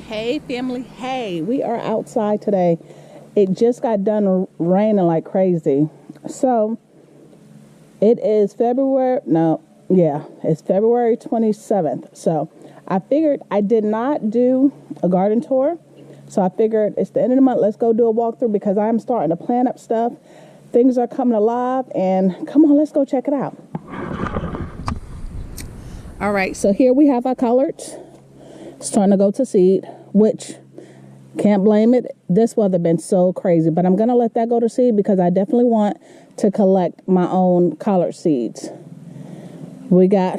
Hey family, hey, we are outside today. It just got done raining like crazy. So it is it's February 27th. So I figured I did not do a garden tour. So I figured it's the end of the month. Let's go do a walkthrough because I'm starting to plant up stuff. Things are coming alive and come on, let's go check it out. All right, so here we have our collards. Starting to go to seed, which can't blame it. This weather been so crazy, but I'm going to let that go to seed because I definitely want to collect my own collard seeds. We got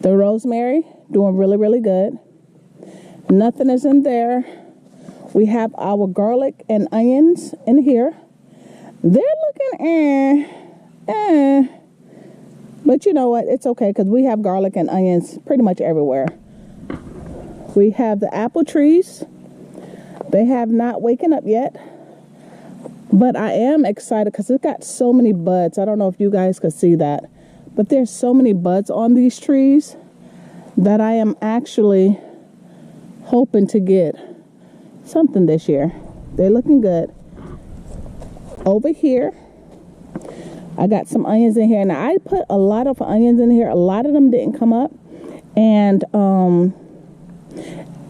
the rosemary doing really, really good. Nothing is in there. We have our garlic and onions in here. They're looking but you know what? It's okay because we have garlic and onions pretty much everywhere. We have the apple trees. They have not waken up yet. But I am excited because it's got so many buds. I don't know if you guys can see that. But there's so many buds on these trees that I am actually hoping to get something this year. They're looking good. Over here, I got some onions in here. Now, I put a lot of onions in here. A lot of them didn't come up. And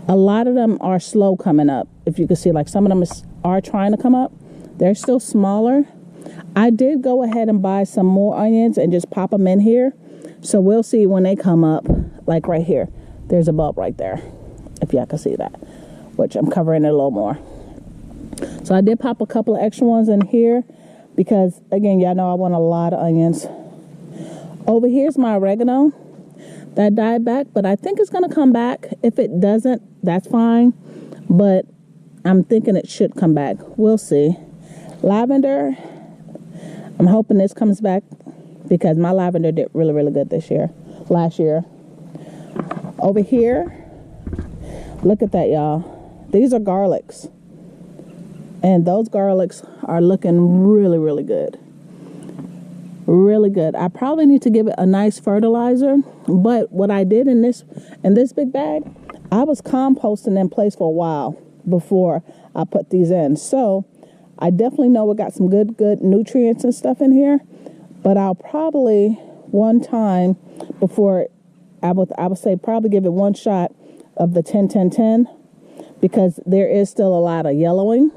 a lot of them are slow coming up. If you can see, like some of them are trying to come up. They're still smaller. I did go ahead and buy some more onions and just pop them in here. So we'll see when they come up, like right here. There's a bulb right there, if y'all can see that, which I'm covering it a little more. So I did pop a couple of extra ones in here because, again, y'all know I want a lot of onions. Over here's my oregano. That died back, but I think it's going to come back. If it doesn't, that's fine. But I'm thinking it should come back. We'll see. Lavender, I'm hoping this comes back because my lavender did really, really good last year. Over here, look at that, y'all. These are garlics. And those garlics are looking really, really good. Really good. I probably need to give it a nice fertilizer, but what I did in this big bag, I was composting in place for a while before I put these in. So I definitely know we got some good nutrients and stuff in here, but I'll probably one time before I would say probably give it one shot of the 10-10-10 because there is still a lot of yellowing.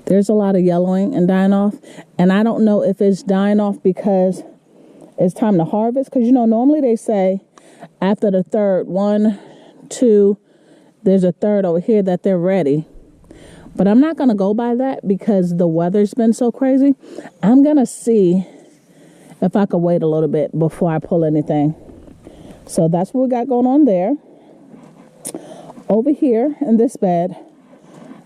There's a lot of yellowing and dying off. And I don't know if it's dying off because it's time to harvest. Because, you know, normally they say after the third, 1, 2, there's a third over here that they're ready. But I'm not going to go by that because the weather's been so crazy. I'm going to see if I could wait a little bit before I pull anything. So that's what we got going on there. Over here in this bed,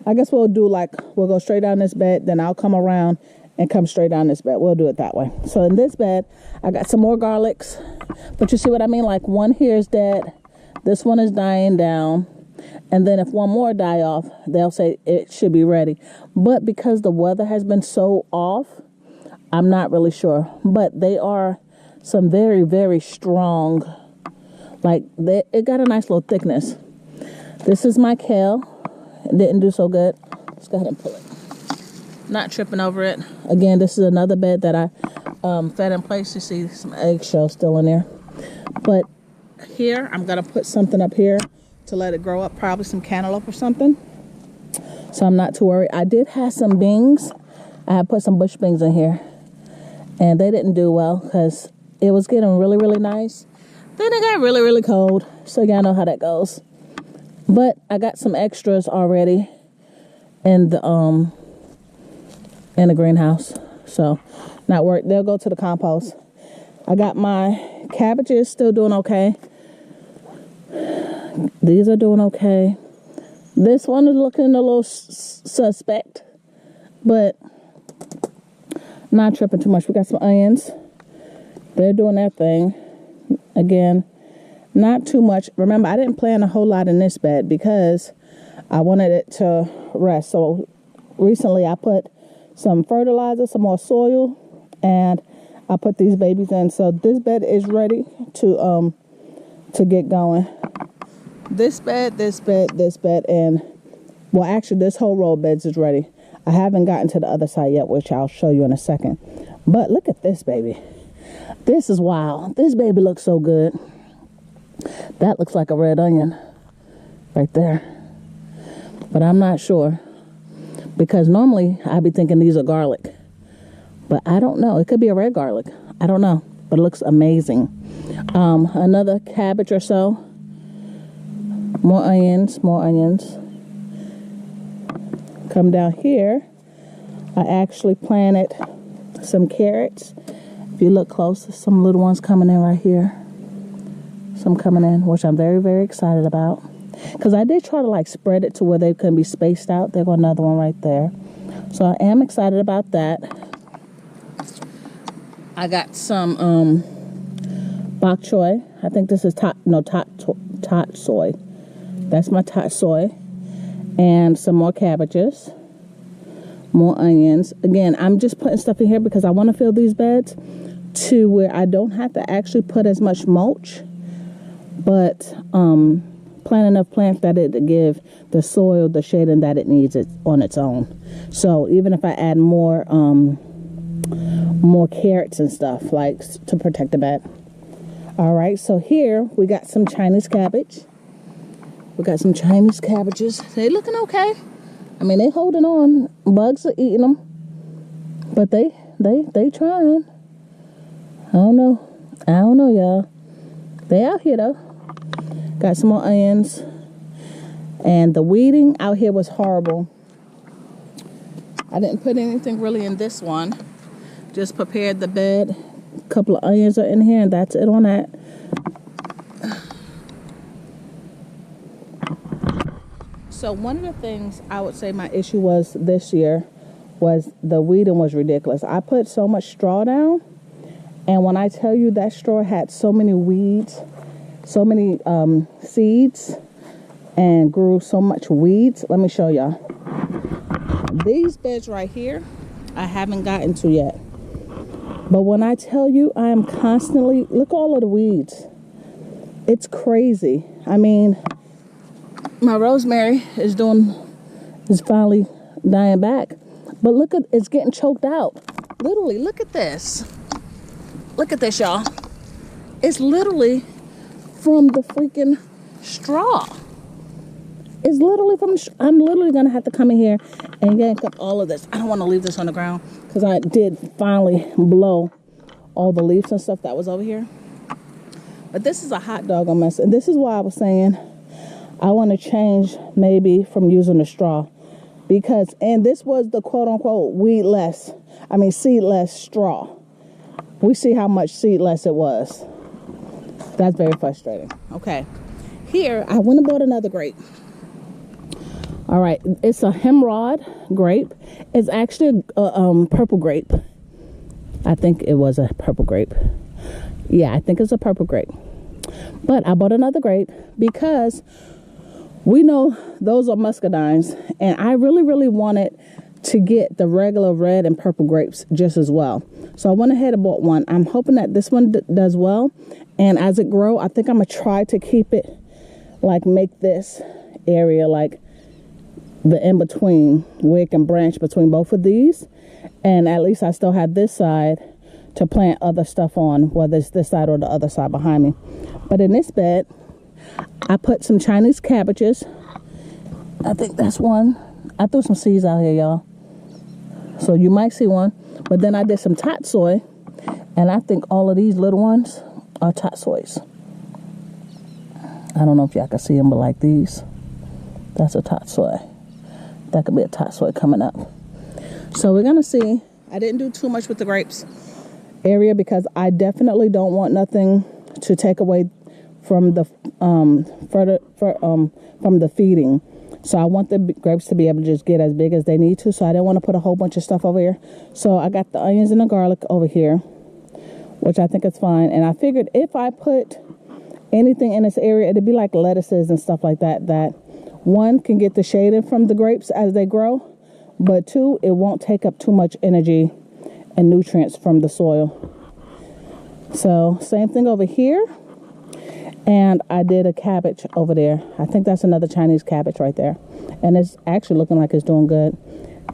I guess we'll go straight down this bed, then I'll come around and come straight down this bed. We'll do it that way. So in this bed, I got some more garlics, but you see what I mean? Like one here is dead. This one is dying down. And then if one more die off, they'll say it should be ready. But because the weather has been so off, I'm not really sure. But they are some very, very strong. It got a nice little thickness. This is my kale. It didn't do so good. Let's go ahead and pull it. Not tripping over it. Again, this is another bed that I fed in place. You see some eggshells still in there. But here, I'm going to put something up here to let it grow up. Probably some cantaloupe or something. So I'm not too worried. I did have some beans. I had put some bush beans in here. And they didn't do well because it was getting really, really nice. Then it got really, really cold. So y'all know how that goes. But I got some extras already in the greenhouse. So not worried. They'll go to the compost. I got my cabbages still doing okay. These are doing okay. This one is looking a little suspect, but not tripping too much. We got some onions. They're doing their thing. Again, not too much. Remember, I didn't plant a whole lot in this bed because I wanted it to rest. So recently I put some fertilizer, some more soil, and I put these babies in. So this bed is ready to get going. This bed, and well, actually, this whole row of beds is ready. I haven't gotten to the other side yet, which I'll show you in a second. But look at this baby. This is wild. This baby looks so good. That looks like a red onion right there. But I'm not sure, because normally I'd be thinking these are garlic. But I don't know. It could be a red garlic. I don't know. But it looks amazing. Another cabbage or so. More onions, more onions. Come down here. I actually planted some carrots. If you look close, there's some little ones coming in right here. Some coming in, which I'm very, very excited about. Because I did try to like spread it to where they couldn't be spaced out. There go another one right there. So I am excited about that. I got some bok choy. I think this is tot soy. That's my tot soy. And some more cabbages. More onions. Again, I'm just putting stuff in here because I want to fill these beds to where I don't have to actually put as much mulch, but plant enough plants that it to give the soil the shading that it needs it on its own. So even if I add more carrots and stuff, like to protect the bed. All right, so here we got some Chinese cabbage. We got some Chinese cabbages. They looking okay. I mean, they holding on. Bugs are eating them, but they trying. I don't know, y'all. They out here though. Got some more onions, and the weeding out here was horrible. I didn't put anything really in this one. Just prepared the bed. A couple of onions are in here, and that's it on that. So one of the things I would say my issue was this year was the weeding was ridiculous. I put so much straw down, and when I tell you that straw had so many weeds, so many seeds, and grew so much weeds. Let me show y'all. These beds right here, I haven't gotten to yet. But when I tell you, I am constantly, look all of the weeds. It's crazy. I mean, my rosemary is finally dying back. But look at, it's getting choked out. Literally, look at this. Look at this, y'all. It's literally from the freaking straw. It's literally from, I'm literally going to have to come in here and yank up all of this. I don't want to leave this on the ground because I did finally blow all the leaves and stuff that was over here. But this is a hot dog mess. And this is why I was saying I want to change maybe from using the straw. Because, and this was the quote-unquote seedless straw. We see how much seedless it was. That's very frustrating. Okay. Here, I went and bought another grape. All right. It's a hemorrhoid grape. It's actually a purple grape. I think it was a purple grape. Yeah, I think it's a purple grape. But I bought another grape because we know those are muscadines. And I really, really wanted to get the regular red and purple grapes just as well. So I went ahead and bought one. I'm hoping that this one does well. And as it grows, I think I'm going to try to keep it, like make this area like the in-between where it can branch between both of these. And at least I still have this side to plant other stuff on, whether it's this side or the other side behind me. But in this bed, I put some Chinese cabbages. I think that's one. I threw some seeds out here, y'all. So you might see one. But then I did some tot soy. And I think all of these little ones are tot soys. I don't know if y'all can see them, but like these. That's a tot soy. That could be a tot soy coming up. So we're going to see. I didn't do too much with the grapes area because I definitely don't want nothing to take away from the from the feeding. So I want the grapes to be able to just get as big as they need to. So I didn't want to put a whole bunch of stuff over here. So I got the onions and the garlic over here, which I think is fine. And I figured if I put anything in this area, it'd be like lettuces and stuff like that, that one can get the shading from the grapes as they grow, but two, it won't take up too much energy and nutrients from the soil. So same thing over here. And I did a cabbage over there. I think that's another Chinese cabbage right there. And it's actually looking like it's doing good.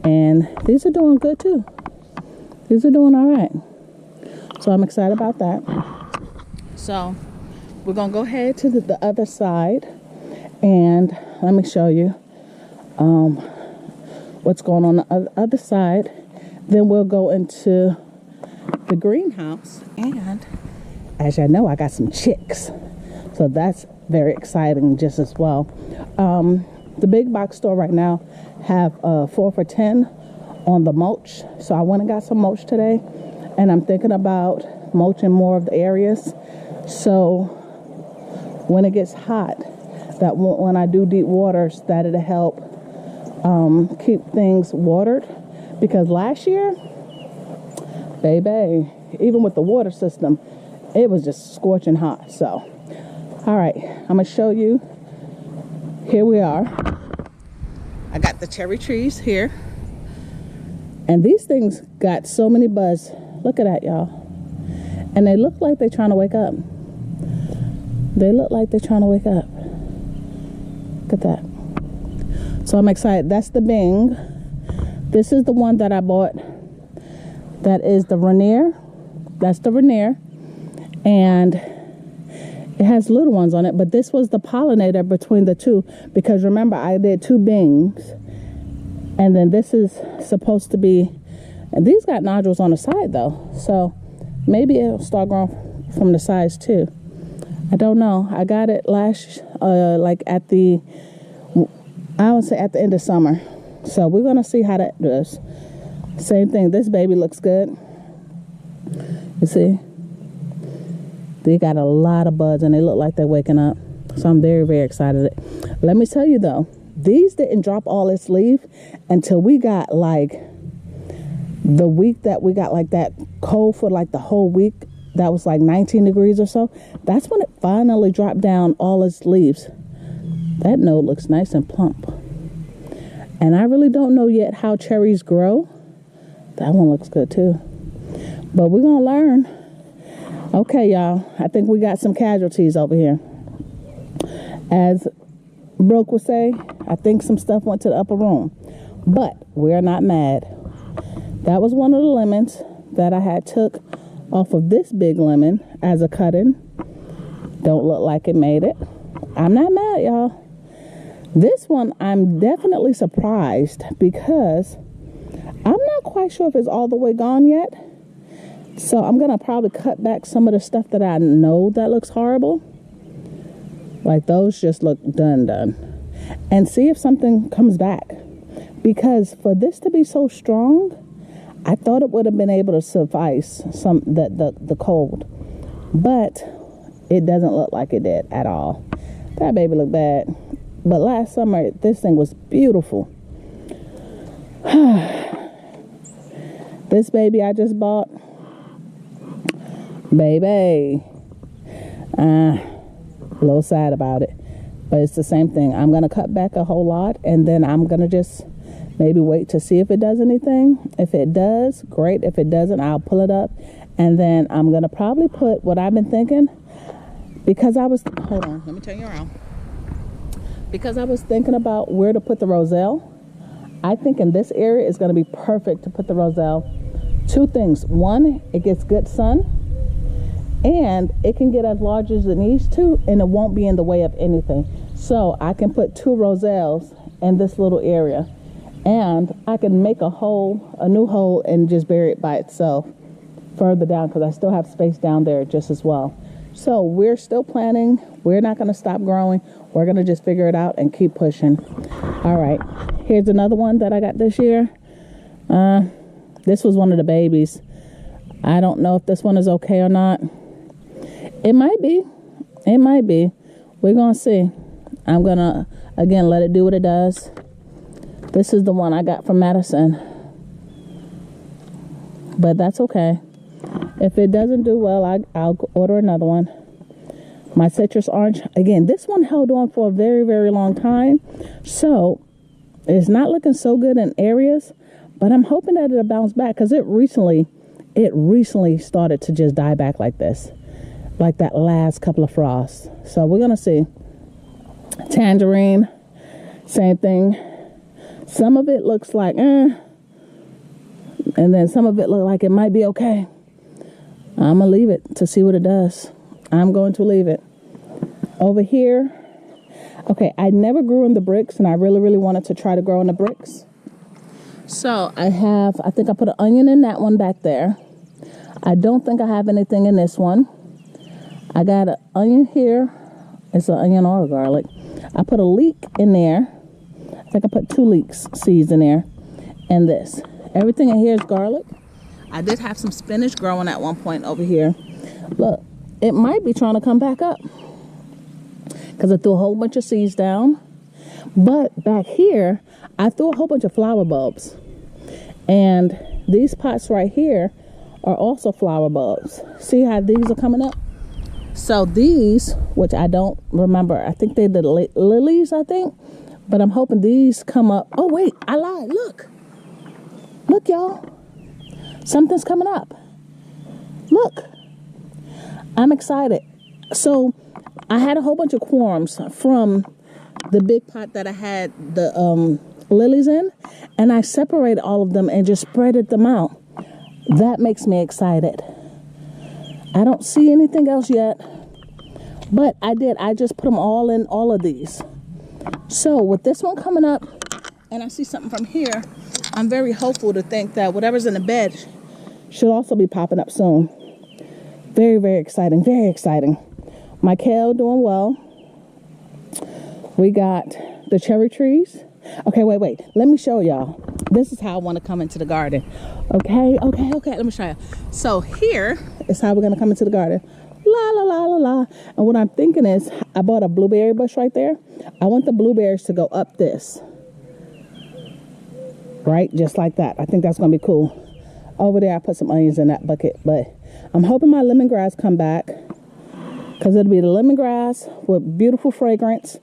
And these are doing good too. These are doing all right. So I'm excited about that. So we're going to go ahead to the other side. And let me show you what's going on the other side. Then we'll go into the greenhouse. And as y'all know, I got some chicks. So that's very exciting just as well. The big box store right now have 4 for $10 on the mulch. So I went and got some mulch today. And I'm thinking about mulching more of the areas. So when it gets hot, that when I do deep waters, that it'll help keep things watered. Because last year, baby, even with the water system, it was just scorching hot. So, all right, I'm gonna show you. Here we are. I got the cherry trees here. And these things got so many buds. Look at that, y'all. And they look like they're trying to wake up. They look like they're trying to wake up. Look at that. So I'm excited. That's the Bing. This is the one that I bought. That is the Rainier. That's the Rainier. And it has little ones on it. But this was the pollinator between the two. Because remember, I did 2 Bings. And then this is supposed to be... And these got nodules on the side, though. So maybe it'll start growing from the sides, too. I don't know. I got it last... like at the... I would say at the end of summer. So we're going to see how that does. Same thing. This baby looks good. You see? They got a lot of buds and they look like they're waking up. So I'm very, very excited. Let me tell you though, these didn't drop all its leaf until we got like the week that we got like that cold for like the whole week. That was like 19 degrees or so. That's when it finally dropped down all its leaves. That node looks nice and plump. And I really don't know yet how cherries grow. That one looks good too. But we're going to learn. Okay, y'all. I think we got some casualties over here. As Brooke would say, I think some stuff went to the upper room. But we're not mad. That was one of the lemons that I had took off of this big lemon as a cut-in. Don't look like it made it. I'm not mad, y'all. This one, I'm definitely surprised because I'm not quite sure if it's all the way gone yet. So I'm going to probably cut back some of the stuff that I know that looks horrible. Like those just look done. And see if something comes back. Because for this to be so strong, I thought it would have been able to suffice the cold. But it doesn't look like it did at all. That baby looked bad. But last summer, this thing was beautiful. This baby I just bought, baby, a little sad about it. But it's the same thing. I'm going to cut back a whole lot, and then I'm going to just maybe wait to see if it does anything. If it does, great. If it doesn't, I'll pull it up. And then I'm going to probably put what I've been thinking, because I was, hold on, let me turn you around. Because I was thinking about where to put the roselle. I think in this area is going to be perfect to put the roselle. 2 things. One, it gets good sun. And it can get as large as it needs to. And it won't be in the way of anything. So I can put 2 roselles in this little area. And I can make a new hole, and just bury it by itself further down. Because I still have space down there just as well. So we're still planning. We're not going to stop growing. We're going to just figure it out and keep pushing. All right. Here's another one that I got this year. This was one of the babies. I don't know if this one is okay or not. It might be. It might be. We're going to see. I'm going to, again, let it do what it does. This is the one I got from Madison. But that's okay. If it doesn't do well, I'll order another one. My citrus orange, again, this one held on for a very, very long time. So it's not looking so good in areas, but I'm hoping that it'll bounce back, because it recently started to just die back like this. like that last couple of frosts. So we're gonna see. Tangerine, same thing. Some of it looks like and then some of it look like it might be okay. I'm gonna leave it to see what it does. I'm going to leave it. Over here, okay, I never grew in the bricks, and I really wanted to try to grow in the bricks. So I think I put an onion in that one back there. I don't think I have anything in this one. I got an onion here. It's an onion or garlic. I put a leek in there. I think I put 2 leek seeds in there. And this. Everything in here is garlic. I did have some spinach growing at one point over here. Look, it might be trying to come back up, because I threw a whole bunch of seeds down. But back here, I threw a whole bunch of flower bulbs. And these pots right here are also flower bulbs. See how these are coming up? So these, which I don't remember, I think they're the lilies, I think. But I'm hoping these come up. Oh, wait, I lied. Look. Look, y'all. Something's coming up. Look. I'm excited. So I had a whole bunch of corms from the big pot that I had the lilies in, and I separated all of them and just spreaded them out. That makes me excited. I don't see anything else yet, but I just put them all in all of these. So with this one coming up, and I see something from here, I'm very hopeful to think that whatever's in the bed should also be popping up soon. Very exciting, very exciting. My kale doing well. We got the cherry trees. Okay, wait. Let me show y'all. This is how I want to come into the garden. Okay. Let me show you. So here is how we're going to come into the garden. La. And what I'm thinking is, I bought a blueberry bush right there. I want the blueberries to go up this. Right? Just like that. I think that's going to be cool. Over there, I put some onions in that bucket. But I'm hoping my lemongrass come back, because it'll be the lemongrass with beautiful fragrance.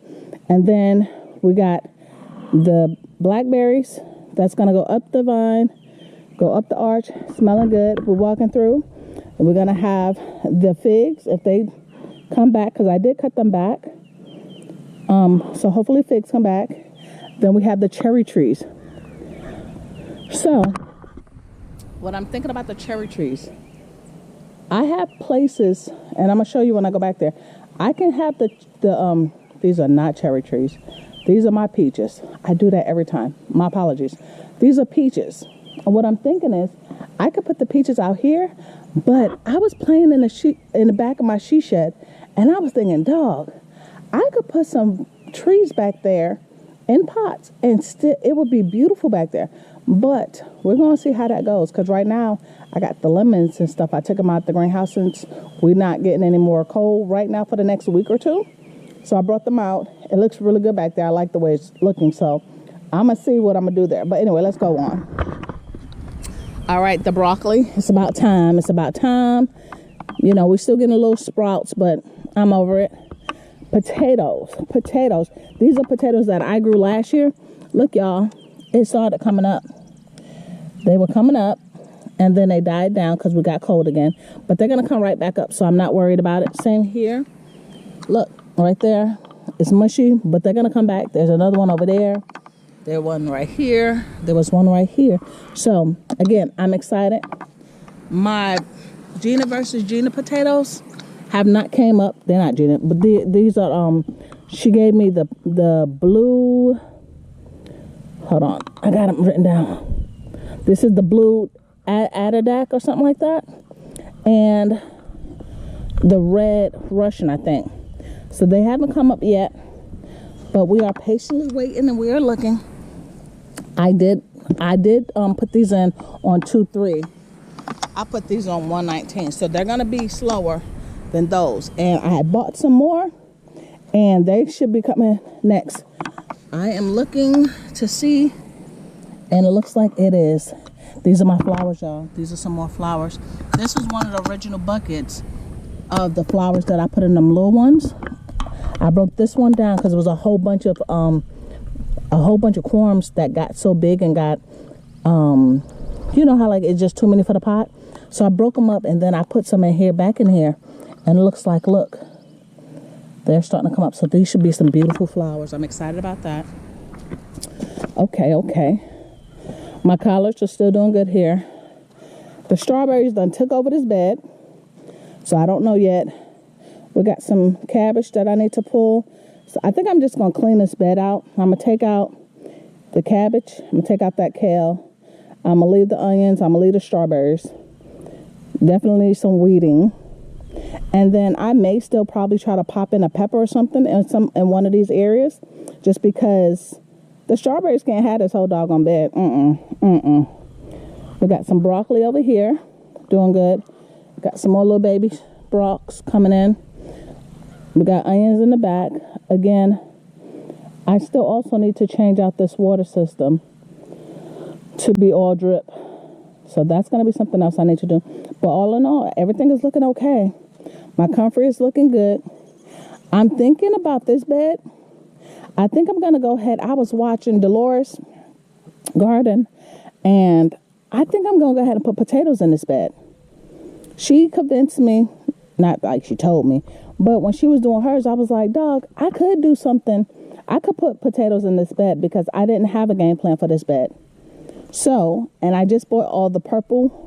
And then we got the blackberries. That's going to go up the vine, go up the arch, smelling good. We're walking through. And we're going to have the figs, if they come back, because I did cut them back. So hopefully figs come back. Then we have the cherry trees. So what I'm thinking about the cherry trees, I have places, and I'm going to show you when I go back there. I can have these are not cherry trees. These are my peaches. I do that every time. My apologies. These are peaches. And what I'm thinking is, I could put the peaches out here, but I was playing in the back of my she shed, and I was thinking, dog, I could put some trees back there in pots, and still it would be beautiful back there. But we're going to see how that goes, because right now I got the lemons and stuff. I took them out the greenhouse since we're not getting any more cold right now for the next week or two. So I brought them out. It looks really good back there. I like the way it's looking. So I'm going to see what I'm going to do there. But anyway, let's go on. All right, the broccoli. It's about time. You know, we're still getting a little sprouts, but I'm over it. Potatoes. These are potatoes that I grew last year. Look, y'all. It started coming up. They were coming up, and then they died down because we got cold again. But they're going to come right back up, so I'm not worried about it. Same here. Look, right there. It's mushy, but they're going to come back. There's another one over there. There's one right here. There was one right here. So, again, I'm excited. My Gina versus Gina potatoes have not came up. They're not Gina, but these are, she gave me the blue, hold on, I got them written down. This is the blue Adidak or something like that. And the red Russian, I think. So they haven't come up yet, but we are patiently waiting and we are looking. I did put these in on 2-3. I put these on 119, so they're gonna be slower than those. And I bought some more, and they should be coming next. I am looking to see, and it looks like it is. These are my flowers, y'all. These are some more flowers. This was one of the original buckets of the flowers that I put in them little ones. I broke this one down because it was a whole bunch of corms that got so big and got, you know how like it's just too many for the pot. So I broke them up, and then I put some in here, back in here, And it looks like, look, they're starting to come up. So these should be some beautiful flowers. I'm excited about that. Okay. My collards are still doing good here. The strawberries done took over this bed. So I don't know yet. We got some cabbage that I need to pull. So I think I'm just going to clean this bed out. I'm going to take out the cabbage. I'm going to take out that kale. I'm going to leave the onions. I'm going to leave the strawberries. Definitely need some weeding. And then I may still probably try to pop in a pepper or something in one of these areas. Just because the strawberries can't have this whole doggone bed. We got some broccoli over here. Doing good. Got some more little baby brocks coming in. We got onions in the back. Again, I still also need to change out this water system to be all drip. So that's going to be something else I need to do. But all in all, everything is looking okay. My comfort is looking good. I'm thinking about this bed. I think I'm going to go ahead. I was watching Dolores Garden, and I think I'm going to go ahead and put potatoes in this bed. She convinced me, not like she told me, but when she was doing hers, I was like, dog, I could do something. I could put potatoes in this bed because I didn't have a game plan for this bed. So, and I just bought all the purple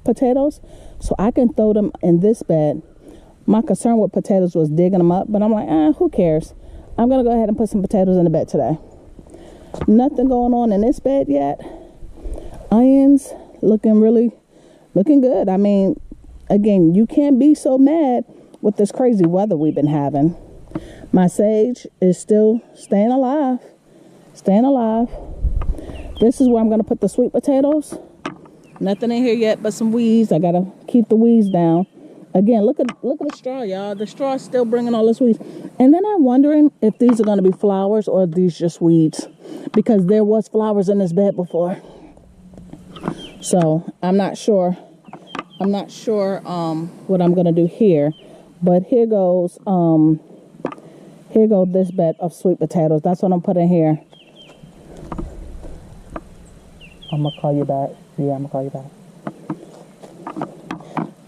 potatoes, so I can throw them in this bed. My concern with potatoes was digging them up, but I'm like, who cares? I'm going to go ahead and put some potatoes in the bed today. Nothing going on in this bed yet. Onions looking good. I mean, again, you can't be so mad with this crazy weather we've been having. My sage is still staying alive. This is where I'm going to put the sweet potatoes. Nothing in here yet but some weeds. I got to keep the weeds down. Again, look at the straw, y'all. The straw is still bringing all this weeds. And then I'm wondering if these are going to be flowers or if these just weeds. Because there was flowers in this bed before. So, I'm not sure what I'm going to do here. But here goes this bed of sweet potatoes. That's what I'm putting here. I'm going to call you back. Yeah, I'm going to call you back.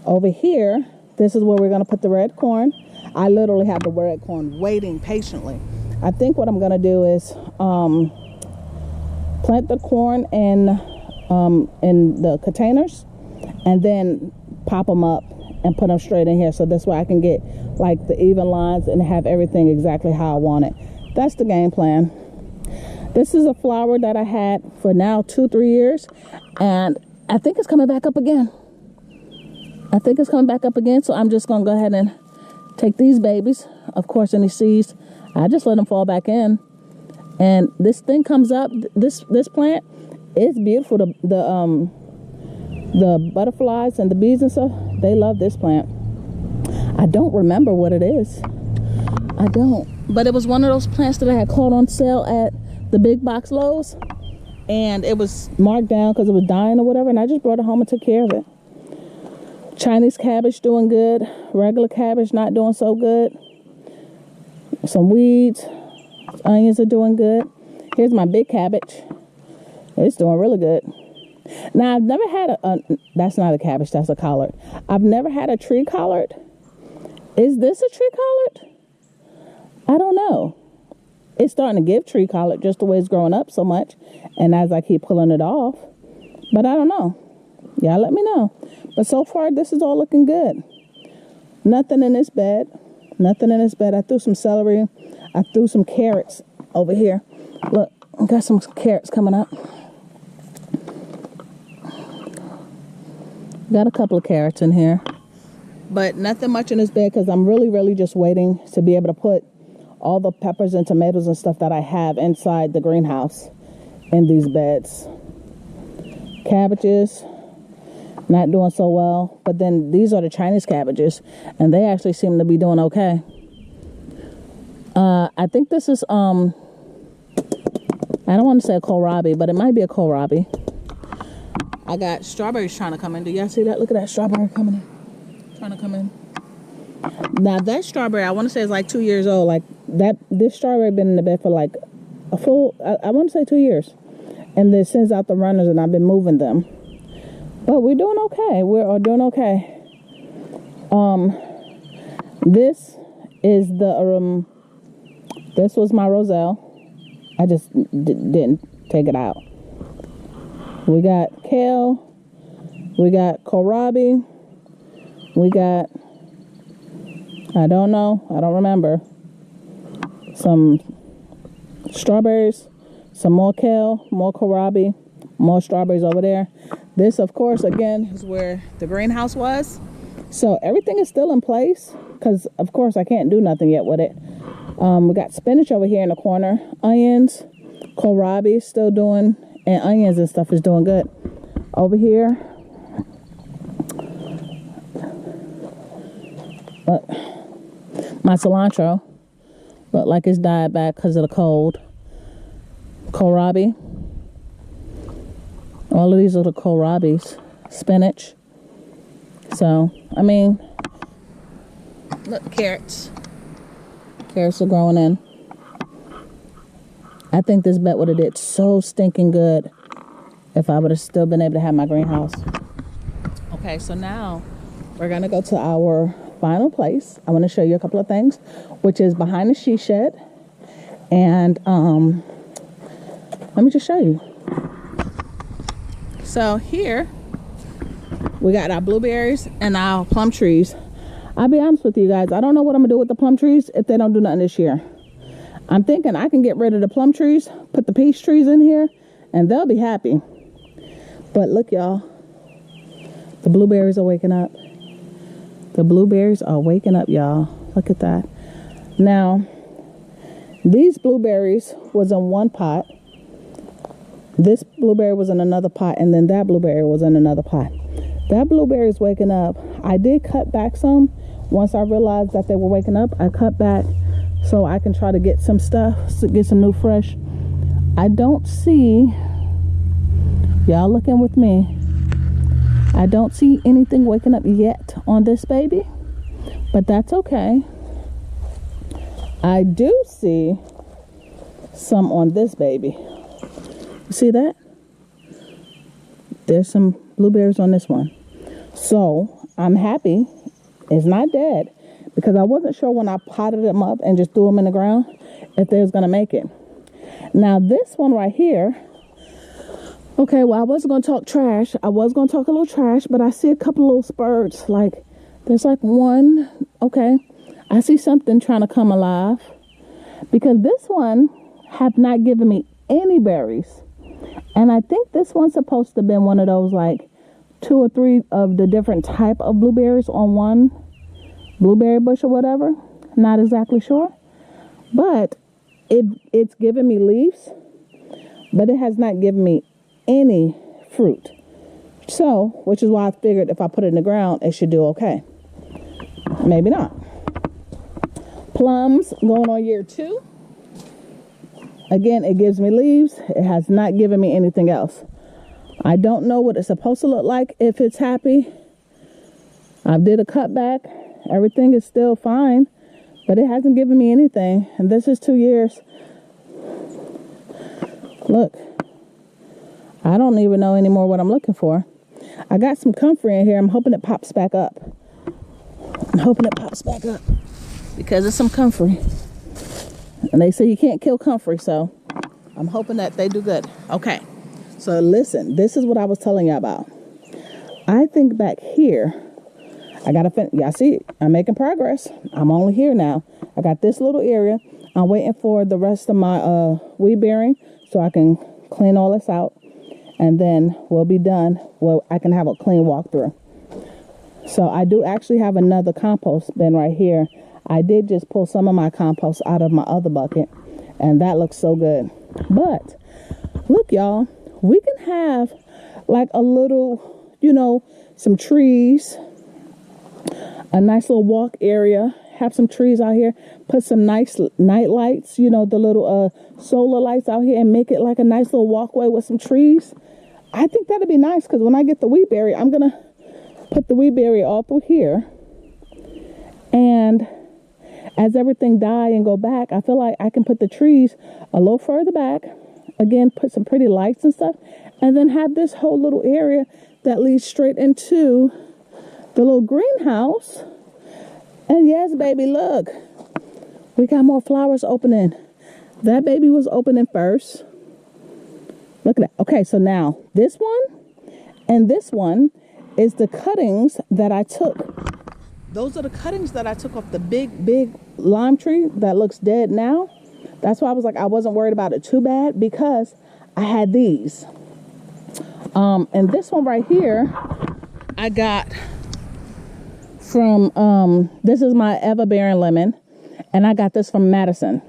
Over here, this is where we're going to put the red corn. I literally have the red corn waiting patiently. I think what I'm going to do is plant the corn in the containers and then pop them up and put them straight in here. So this way I can get like the even lines and have everything exactly how I want it. That's the game plan. This is a flower that I had for now 2-3 years, and I think it's coming back up again. So I'm just going to go ahead and take these babies. Of course, any seeds, I just let them fall back in. And this thing comes up, this plant, it's beautiful. The butterflies and the bees and stuff, they love this plant. I don't remember what it is. I don't. But it was one of those plants that I had caught on sale at the big box Lowe's, and it was marked down because it was dying or whatever, and I just brought it home and took care of it. Chinese cabbage doing good. Regular cabbage not doing so good. Some weeds. Onions are doing good. Here's my big cabbage. It's doing really good. Now, I've never had that's not a cabbage, that's a collard. I've never had a tree collard. Is this a tree collard? I don't know. It's starting to give tree collard just the way it's growing up so much. And as I keep pulling it off. But I don't know. Y'all let me know. But so far, this is all looking good. Nothing in this bed. I threw some celery. I threw some carrots over here. Look, I got some carrots coming up. Got a couple of carrots in here. But nothing much in this bed because I'm really just waiting to be able to put all the peppers and tomatoes and stuff that I have inside the greenhouse in these beds. Cabbages, not doing so well. But then these are the Chinese cabbages, and they actually seem to be doing okay. I think this is, I don't want to say a kohlrabi, but it might be a kohlrabi. I got strawberries trying to come in. Do y'all see that? Look at that strawberry coming in. Trying to come in. Now that strawberry, I want to say is like 2 years old. Like this strawberry been in the bed for like a full, I want to say 2 years. And it sends out the runners and I've been moving them. But we're doing okay. We're doing okay. This is the, this was my roselle. I just didn't take it out. We got kale. We got kohlrabi. We got, I don't know, I don't remember. Some strawberries, some more kale, more kohlrabi, more strawberries over there. This, of course, again, is where the greenhouse was. So everything is still in place because, of course, I can't do nothing yet with it. We got spinach over here in the corner, onions, kohlrabi still doing, and onions and stuff is doing good. Over here, my cilantro look like it's died back because of the cold. Kohlrabi. All of these are the kohlrabis. Spinach. So, I mean, look, carrots. Carrots are growing in. I think this bet would have did so stinking good if I would have still been able to have my greenhouse. Okay, so now we're going to go to our final place. I want to show you a couple of things, which is behind the she shed. And let me just show you. So here we got our blueberries and our plum trees. I'll be honest with you guys, I don't know what I'm gonna do with the plum trees if they don't do nothing this year. I'm thinking I can get rid of the plum trees, put the peach trees in here, and they'll be happy. But look, y'all, the blueberries are waking up. The blueberries are waking up, y'all. Look at that. Now, these blueberries was in one pot. This blueberry was in another pot, and then that blueberry was in another pot. That blueberry is waking up. I did cut back some. Once I realized that they were waking up, I cut back so I can try to get some stuff, get some new fresh. I don't see, y'all looking with me, I don't see anything waking up yet on this baby, but that's okay. I do see some on this baby. You see that? There's some blueberries on this one. So I'm happy it's not dead, because I wasn't sure when I potted them up and just threw them in the ground if they was going to make it. Now this one right here, okay, well, I wasn't going to talk trash. I was going to talk a little trash, but I see a couple little spurts. Like, there's like one, okay. I see something trying to come alive, because this one have not given me any berries. And I think this one's supposed to have been one of those, like, 2 or 3 of the different type of blueberries on one blueberry bush or whatever. Not exactly sure. But it's given me leaves, but it has not given me any fruit. So, which is why I figured if I put it in the ground, it should do okay. Maybe not. Plums going on year 2. Again, it gives me leaves. It has not given me anything else. I don't know what it's supposed to look like if it's happy. I did a cutback. Everything is still fine, but it hasn't given me anything. And this is 2 years. Look, I don't even know anymore what I'm looking for. I got some comfrey in here. I'm hoping it pops back up. I'm hoping it pops back up because it's some comfrey. And they say you can't kill comfrey, so I'm hoping that they do good. Okay, so listen, this is what I was telling you about. I think back here, I got to finish. Y'all see it? I'm making progress. I'm only here now. I got this little area. I'm waiting for the rest of my weed bearing so I can clean all this out. And then we'll be done. Well, I can have a clean walkthrough. So I do actually have another compost bin right here. I did just pull some of my compost out of my other bucket, and that looks so good. But look, y'all, we can have like a little, you know, some trees, a nice little walk area, have some trees out here, put some nice night lights, you know, the little solar lights out here, and make it like a nice little walkway with some trees. I think that'd be nice, because when I get the weed berry, I'm going to put the weed berry all through here. And as everything die and go back, I feel like I can put the trees a little further back. Again, put some pretty lights and stuff. And then have this whole little area that leads straight into the little greenhouse. And yes, baby, look. We got more flowers opening. That baby was opening first. Look at that. Okay, so now this one and this one is the cuttings that I took. Those are the cuttings that I took off the big lime tree that looks dead now. That's why I was like, I wasn't worried about it too bad because I had these. And this one right here, I got from, this is my Everbearing lemon. And I got this from Madison.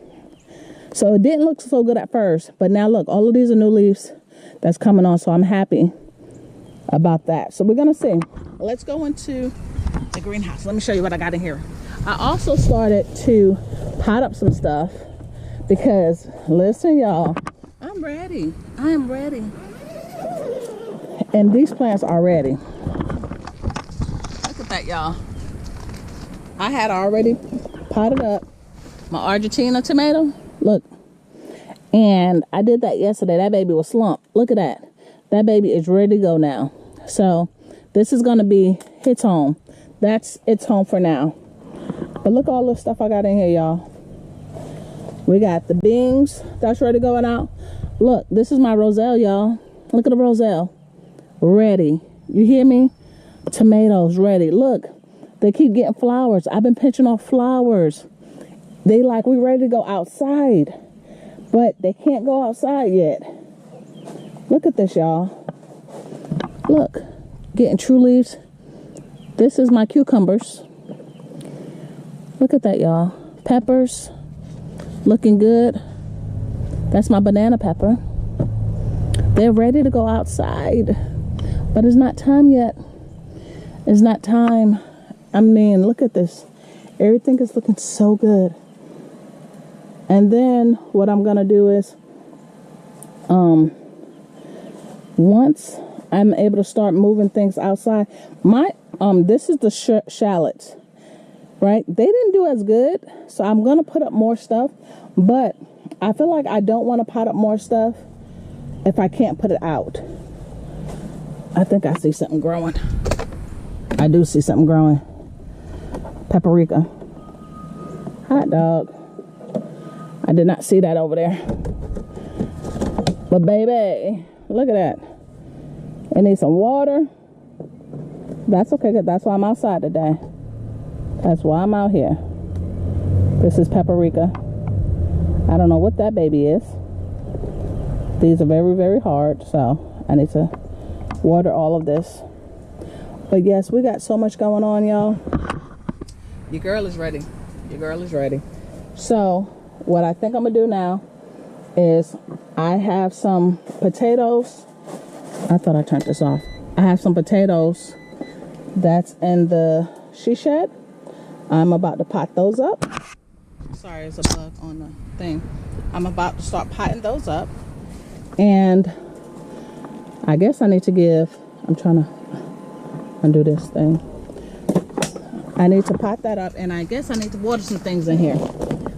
So it didn't look so good at first. But now look, all of these are new leaves that's coming on. So I'm happy about that. So we're going to see. Let's go into the greenhouse. Let me show you what I got in here. I also started to pot up some stuff. Because, listen, y'all, I'm ready. I am ready. And these plants are ready. Look at that, y'all. I had already potted up my Argentina tomato. Look. And I did that yesterday. That baby was slumped. Look at that. That baby is ready to go now. So, this is going to be its home. That's its home for now. But look at all the stuff I got in here, y'all. We got the beans that's ready going out. Look, this is my roselle, y'all. Look at the roselle. Ready. You hear me? Tomatoes ready. Look, they keep getting flowers. I've been pinching off flowers. They like, we ready to go outside. But they can't go outside yet. Look at this, y'all. Look, getting true leaves. This is my cucumbers. Look at that, y'all. Peppers. Looking good. That's my banana pepper. They're ready to go outside. But it's not time yet. It's not time. I mean, look at this. Everything is looking so good. And then what I'm going to do is, once I'm able to start moving things outside, this is the shallots. Right? They didn't do as good. So I'm going to put up more stuff. But I feel like I don't want to pot up more stuff if I can't put it out. I think I see something growing. I do see something growing. Paprika. Hot dog. I did not see that over there. But baby, look at that. It needs some water. That's okay. That's why I'm outside today. That's why I'm out here. This is paprika. I don't know what that baby is. These are very, very hard. So I need to water all of this. But yes, we got so much going on, y'all. Your girl is ready. Your girl is ready. So what I think I'm going to do now is I have some potatoes. I thought I turned this off. I have some potatoes that's in the she shed. I'm about to pot those up. Sorry, there's a bug on the thing. I'm about to start potting those up. And I guess I need to give, I'm trying to undo this thing. I need to pot that up, and I guess I need to water some things in here.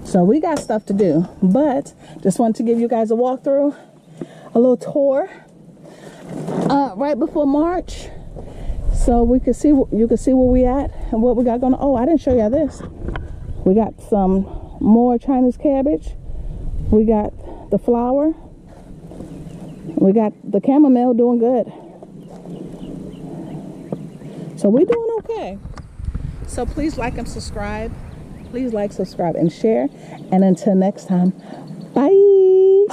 So we got stuff to do, but just wanted to give you guys a walkthrough, a little tour right before March. So we could see, you can see where we at and what we got going on. Oh, I didn't show you this. We got some more Chinese cabbage. We got the flour. We got the chamomile doing good. So we're doing okay. So please like and subscribe. Please like, subscribe, and share. And until next time, bye.